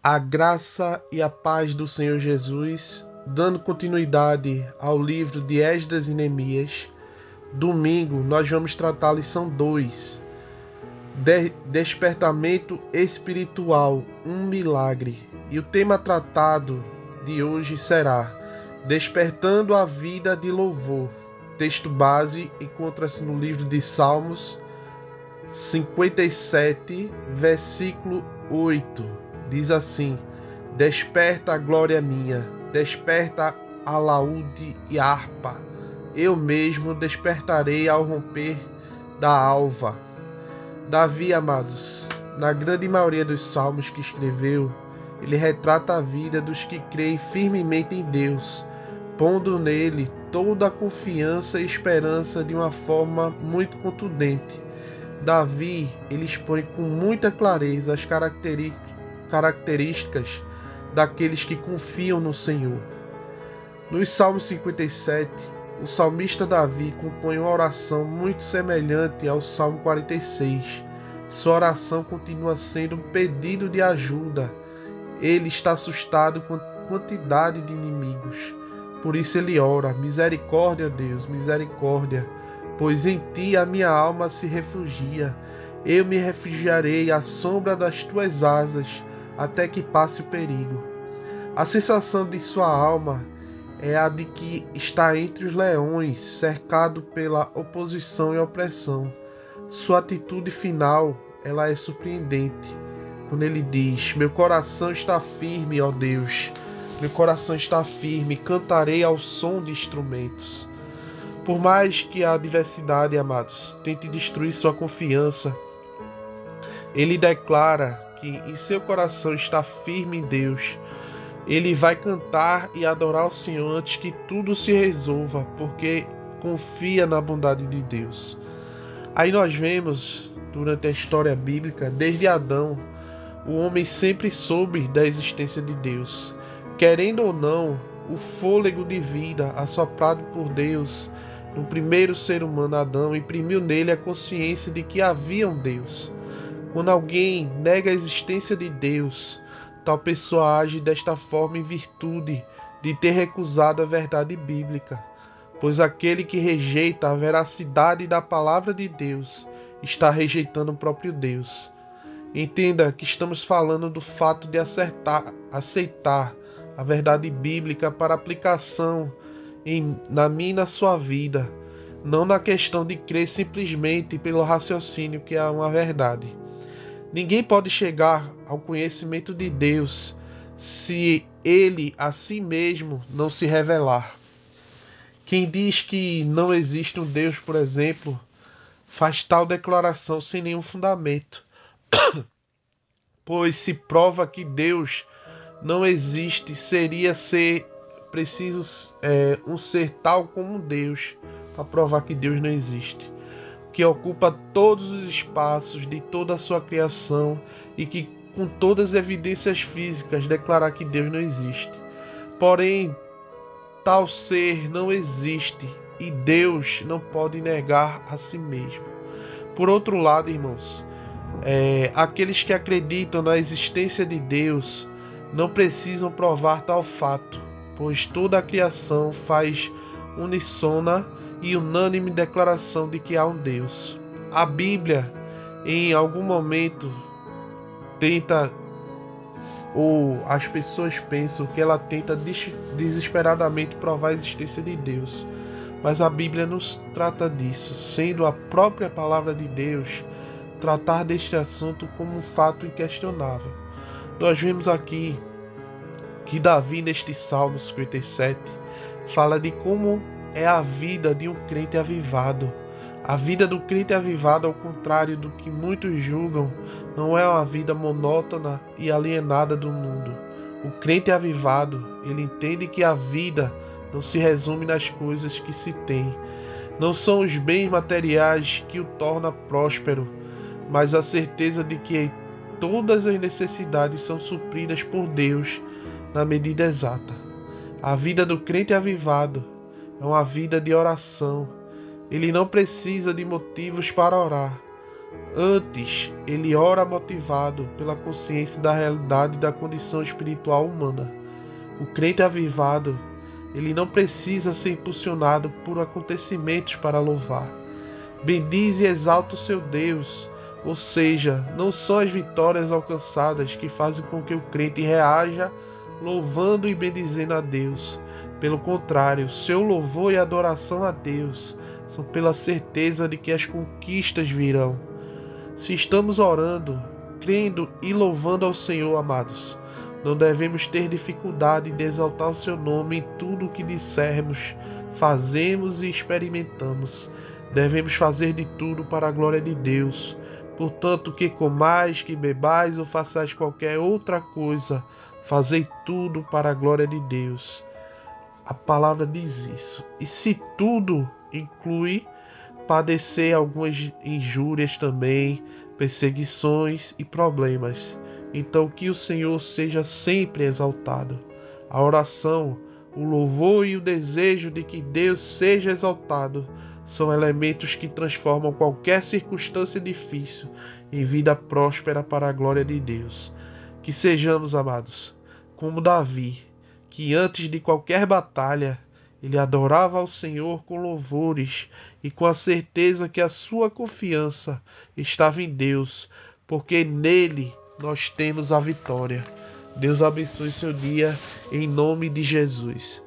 A graça e a paz do Senhor Jesus, dando continuidade ao livro de Esdras e Neemias. Domingo nós vamos tratar a lição 2, Despertamento Espiritual, um milagre. E o tema tratado de hoje será Despertando a Vida de Louvor. Texto base encontra-se no livro de Salmos 57, versículo 8. Diz assim: Desperta a glória minha, desperta a laúde e a harpa. Eu mesmo despertarei ao romper da alva. Davi, amados, na grande maioria dos salmos que escreveu, ele retrata a vida dos que creem firmemente em Deus, pondo nele toda a confiança e esperança de uma forma muito contundente. Davi, ele expõe com muita clareza as características daqueles que confiam no Senhor. Nos Salmos 57, o salmista Davi compõe uma oração muito semelhante ao Salmo 46. Sua oração continua sendo um pedido de ajuda. Ele está assustado com a quantidade de inimigos. Por isso ele ora: misericórdia, Deus, misericórdia, pois em ti a minha alma se refugia. Eu me refugiarei à sombra das tuas asas, até que passe o perigo. A sensação de sua alma é a de que está entre os leões, cercado pela oposição e opressão. Sua atitude final, ela é surpreendente, quando ele diz: meu coração está firme, ó Deus, meu coração está firme, cantarei ao som de instrumentos. Por mais que a adversidade, amados, tente destruir sua confiança, ele declara que em seu coração está firme em Deus. Ele vai cantar e adorar o Senhor antes que tudo se resolva, porque confia na bondade de Deus. Aí nós vemos, durante a história bíblica, desde Adão, o homem sempre soube da existência de Deus. Querendo ou não, o fôlego de vida assoprado por Deus no primeiro ser humano, Adão, imprimiu nele a consciência de que havia um Deus. Quando alguém nega a existência de Deus, tal pessoa age desta forma em virtude de ter recusado a verdade bíblica, pois aquele que rejeita a veracidade da palavra de Deus está rejeitando o próprio Deus. Entenda que estamos falando do fato de aceitar a verdade bíblica para aplicação na minha e na sua vida, não na questão de crer simplesmente pelo raciocínio que é uma verdade. Ninguém pode chegar ao conhecimento de Deus se ele a si mesmo não se revelar. Quem diz que não existe um Deus, por exemplo, faz tal declaração sem nenhum fundamento, pois se prova que Deus não existe, seria preciso um ser tal como um Deus para provar que Deus não existe, que ocupa todos os espaços de toda a sua criação e que, com todas as evidências físicas, declarar que Deus não existe. Porém, tal ser não existe e Deus não pode negar a si mesmo. Por outro lado, irmãos, aqueles que acreditam na existência de Deus não precisam provar tal fato, pois toda a criação faz unissona e unânime declaração de que há um Deus. A Bíblia, em algum momento, tenta, ou as pessoas pensam que ela tenta desesperadamente provar a existência de Deus. Mas a Bíblia nos trata disso, sendo a própria palavra de Deus tratar deste assunto como um fato inquestionável. Nós vemos aqui que Davi, neste Salmo 57, fala de como é a vida de um crente avivado. A vida do crente avivado, ao contrário do que muitos julgam, não é uma vida monótona e alienada do mundo. O crente avivado, ele entende que a vida não se resume nas coisas que se tem. Não são os bens materiais que o tornam próspero, mas a certeza de que todas as necessidades são supridas por Deus na medida exata. A vida do crente avivado é uma vida de oração. Ele não precisa de motivos para orar, Antes, ele ora motivado pela consciência da realidade da condição espiritual humana. O crente avivado, ele não precisa ser impulsionado por acontecimentos para louvar. Bendize e exalta o seu Deus, ou seja, não são as vitórias alcançadas que fazem com que o crente reaja louvando e bendizendo a Deus. Pelo contrário, seu louvor e adoração a Deus são pela certeza de que as conquistas virão. Se estamos orando, crendo e louvando ao Senhor, amados, não devemos ter dificuldade de exaltar o seu nome em tudo o que dissermos, fazemos e experimentamos. Devemos fazer de tudo para a glória de Deus. Portanto, que comais, que bebais ou façais qualquer outra coisa, fazei tudo para a glória de Deus. A palavra diz isso. E se tudo inclui padecer algumas injúrias também, perseguições e problemas. Então que o Senhor seja sempre exaltado. A oração, o louvor e o desejo de que Deus seja exaltado são elementos que transformam qualquer circunstância difícil em vida próspera para a glória de Deus. Que sejamos, amados, como Davi, que antes de qualquer batalha ele adorava ao Senhor com louvores e com a certeza que a sua confiança estava em Deus, porque nele nós temos a vitória. Deus abençoe seu dia em nome de Jesus.